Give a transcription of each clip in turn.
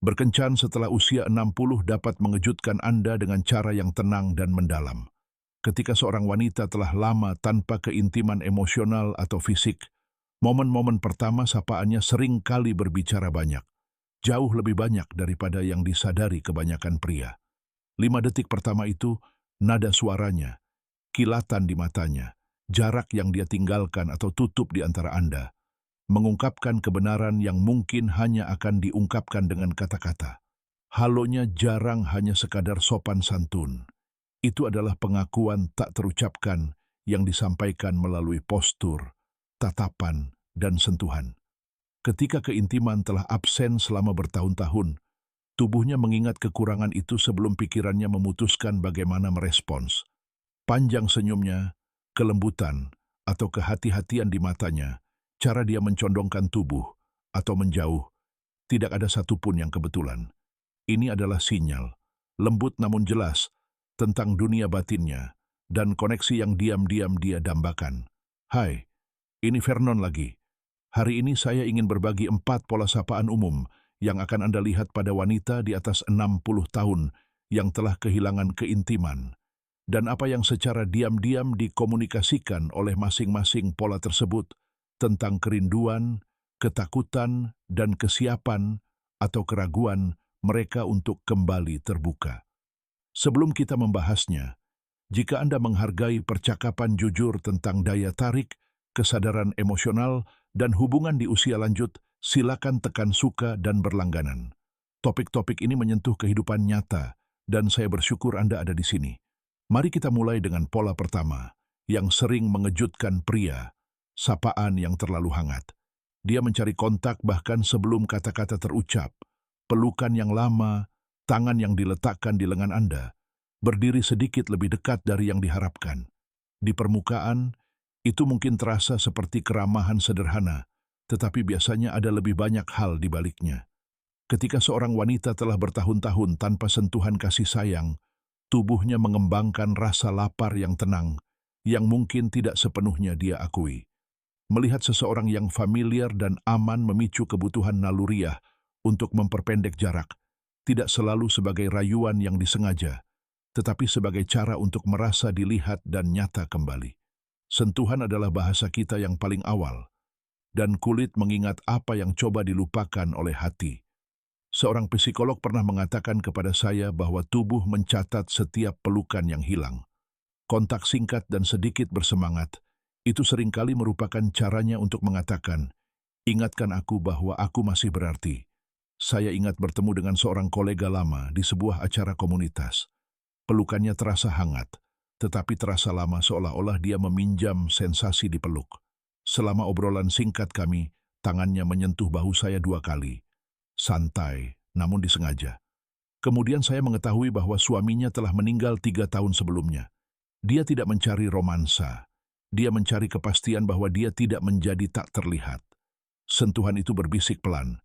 Berkencan setelah usia 60 dapat mengejutkan Anda dengan cara yang tenang dan mendalam. Ketika seorang wanita telah lama tanpa keintiman emosional atau fisik, momen-momen pertama sapaannya sering kali berbicara banyak, jauh lebih banyak daripada yang disadari kebanyakan pria. 5 detik pertama itu, nada suaranya, kilatan di matanya, jarak yang dia tinggalkan atau tutup di antara Anda, mengungkapkan kebenaran yang mungkin hanya akan diungkapkan dengan kata-kata. Halonya jarang hanya sekadar sopan santun. Itu adalah pengakuan tak terucapkan yang disampaikan melalui postur, tatapan, dan sentuhan. Ketika keintiman telah absen selama bertahun-tahun, tubuhnya mengingat kekurangan itu sebelum pikirannya memutuskan bagaimana merespons. Panjang senyumnya, kelembutan, atau kehati-hatian di matanya, cara dia mencondongkan tubuh atau menjauh, tidak ada satupun yang kebetulan. Ini adalah sinyal, lembut namun jelas, tentang dunia batinnya dan koneksi yang diam-diam dia dambakan. Hai, ini Vernon lagi. Hari ini saya ingin berbagi 4 pola sapaan umum yang akan Anda lihat pada wanita di atas 60 tahun yang telah kehilangan keintiman, dan apa yang secara diam-diam dikomunikasikan oleh masing-masing pola tersebut tentang kerinduan, ketakutan, dan kesiapan atau keraguan mereka untuk kembali terbuka. Sebelum kita membahasnya, jika Anda menghargai percakapan jujur tentang daya tarik, kesadaran emosional, dan hubungan di usia lanjut, silakan tekan suka dan berlangganan. Topik-topik ini menyentuh kehidupan nyata, dan saya bersyukur Anda ada di sini. Mari kita mulai dengan pola pertama, yang sering mengejutkan pria, sapaan yang terlalu hangat. Dia mencari kontak bahkan sebelum kata-kata terucap, pelukan yang lama, tangan yang diletakkan di lengan Anda, berdiri sedikit lebih dekat dari yang diharapkan. Di permukaan, itu mungkin terasa seperti keramahan sederhana, tetapi biasanya ada lebih banyak hal di baliknya. Ketika seorang wanita telah bertahun-tahun tanpa sentuhan kasih sayang, tubuhnya mengembangkan rasa lapar yang tenang, yang mungkin tidak sepenuhnya dia akui. Melihat seseorang yang familiar dan aman memicu kebutuhan naluriah untuk memperpendek jarak, tidak selalu sebagai rayuan yang disengaja, tetapi sebagai cara untuk merasa dilihat dan nyata kembali. Sentuhan adalah bahasa kita yang paling awal, dan kulit mengingat apa yang coba dilupakan oleh hati. Seorang psikolog pernah mengatakan kepada saya bahwa tubuh mencatat setiap pelukan yang hilang. Kontak singkat dan sedikit bersemangat, itu seringkali merupakan caranya untuk mengatakan, "Ingatkan aku bahwa aku masih berarti." Saya ingat bertemu dengan seorang kolega lama di sebuah acara komunitas. Pelukannya terasa hangat, tetapi terasa lama seolah-olah dia meminjam sensasi dipeluk. Selama obrolan singkat kami, tangannya menyentuh bahu saya 2 kali. Santai, namun disengaja. Kemudian saya mengetahui bahwa suaminya telah meninggal 3 tahun sebelumnya. Dia tidak mencari romansa. Dia mencari kepastian bahwa dia tidak menjadi tak terlihat. Sentuhan itu berbisik pelan.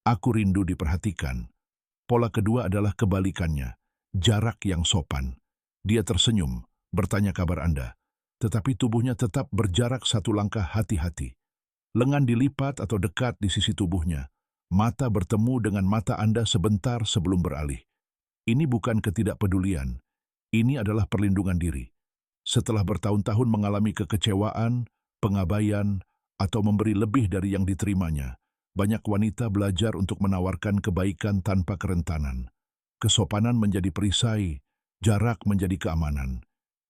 Aku rindu diperhatikan. Pola kedua adalah kebalikannya. Jarak yang sopan. Dia tersenyum, bertanya kabar Anda. Tetapi tubuhnya tetap berjarak 1 langkah hati-hati. Lengan dilipat atau dekat di sisi tubuhnya. Mata bertemu dengan mata Anda sebentar sebelum beralih. Ini bukan ketidakpedulian. Ini adalah perlindungan diri. Setelah bertahun-tahun mengalami kekecewaan, pengabaian, atau memberi lebih dari yang diterimanya, banyak wanita belajar untuk menawarkan kebaikan tanpa kerentanan. Kesopanan menjadi perisai, jarak menjadi keamanan.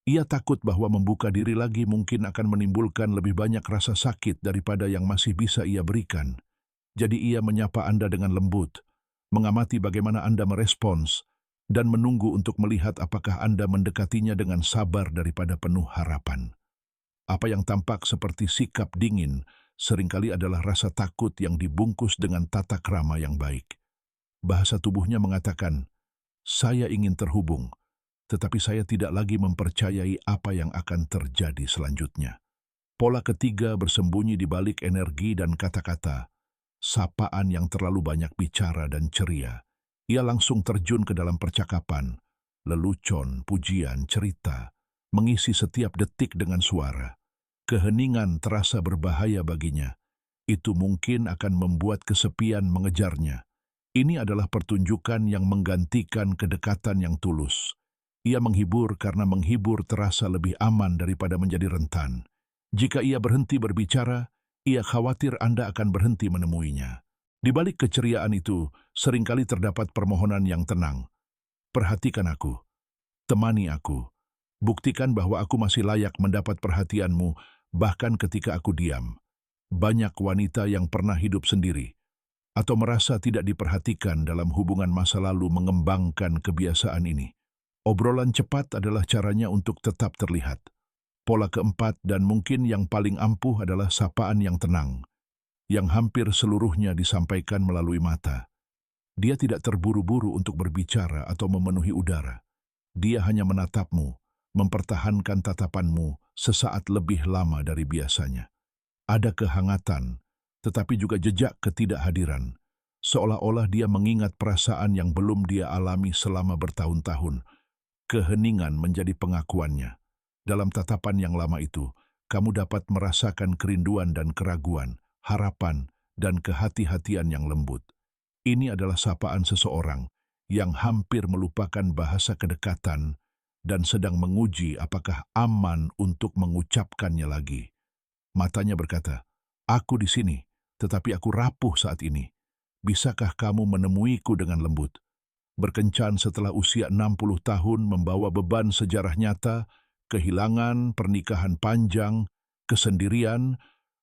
Ia takut bahwa membuka diri lagi mungkin akan menimbulkan lebih banyak rasa sakit daripada yang masih bisa ia berikan. Jadi ia menyapa Anda dengan lembut, mengamati bagaimana Anda merespons, dan menunggu untuk melihat apakah Anda mendekatinya dengan sabar daripada penuh harapan. Apa yang tampak seperti sikap dingin seringkali adalah rasa takut yang dibungkus dengan tata krama yang baik. Bahasa tubuhnya mengatakan, "Saya ingin terhubung, tetapi saya tidak lagi mempercayai apa yang akan terjadi selanjutnya." Pola ketiga bersembunyi di balik energi dan kata-kata, sapaan yang terlalu banyak bicara dan ceria. Ia langsung terjun ke dalam percakapan, lelucon, pujian, cerita, mengisi setiap detik dengan suara. Keheningan terasa berbahaya baginya. Itu mungkin akan membuat kesepian mengejarnya. Ini adalah pertunjukan yang menggantikan kedekatan yang tulus. Ia menghibur karena menghibur terasa lebih aman daripada menjadi rentan. Jika ia berhenti berbicara, ia khawatir Anda akan berhenti menemuinya. Di balik keceriaan itu, seringkali terdapat permohonan yang tenang. Perhatikan aku, temani aku, buktikan bahwa aku masih layak mendapat perhatianmu, bahkan ketika aku diam. Banyak wanita yang pernah hidup sendiri, atau merasa tidak diperhatikan dalam hubungan masa lalu mengembangkan kebiasaan ini. Obrolan cepat adalah caranya untuk tetap terlihat. Pola keempat dan mungkin yang paling ampuh adalah sapaan yang tenang, yang hampir seluruhnya disampaikan melalui mata. Dia tidak terburu-buru untuk berbicara atau memenuhi udara. Dia hanya menatapmu, mempertahankan tatapanmu sesaat lebih lama dari biasanya. Ada kehangatan, tetapi juga jejak ketidakhadiran. Seolah-olah dia mengingat perasaan yang belum dia alami selama bertahun-tahun. Keheningan menjadi pengakuannya. Dalam tatapan yang lama itu, kamu dapat merasakan kerinduan dan keraguan, harapan dan kehati-hatian yang lembut. Ini adalah sapaan seseorang yang hampir melupakan bahasa kedekatan dan sedang menguji apakah aman untuk mengucapkannya lagi. Matanya berkata, "Aku di sini, tetapi aku rapuh saat ini. Bisakah kamu menemuiku dengan lembut?" Berkencan setelah usia 60 tahun membawa beban sejarah nyata, kehilangan, pernikahan panjang, kesendirian,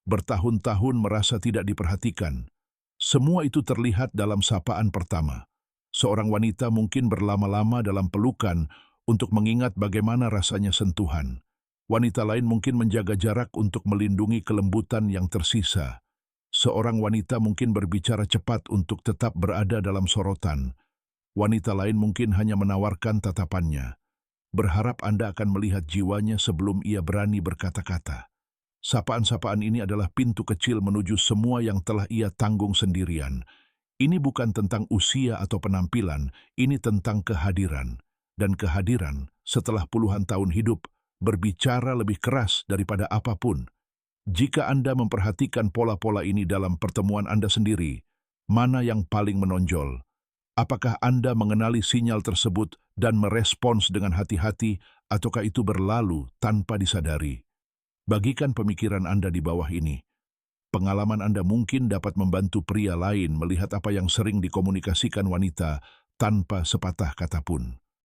bertahun-tahun merasa tidak diperhatikan. Semua itu terlihat dalam sapaan pertama. Seorang wanita mungkin berlama-lama dalam pelukan untuk mengingat bagaimana rasanya sentuhan. Wanita lain mungkin menjaga jarak untuk melindungi kelembutan yang tersisa. Seorang wanita mungkin berbicara cepat untuk tetap berada dalam sorotan. Wanita lain mungkin hanya menawarkan tatapannya, berharap Anda akan melihat jiwanya sebelum ia berani berkata-kata. Sapaan-sapaan ini adalah pintu kecil menuju semua yang telah ia tanggung sendirian. Ini bukan tentang usia atau penampilan, ini tentang kehadiran. Dan kehadiran, setelah puluhan tahun hidup, berbicara lebih keras daripada apapun. Jika Anda memperhatikan pola-pola ini dalam pertemuan Anda sendiri, mana yang paling menonjol? Apakah Anda mengenali sinyal tersebut dan merespons dengan hati-hati, ataukah itu berlalu tanpa disadari? Bagikan pemikiran Anda di bawah ini. Pengalaman Anda mungkin dapat membantu pria lain melihat apa yang sering dikomunikasikan wanita tanpa sepatah kata pun.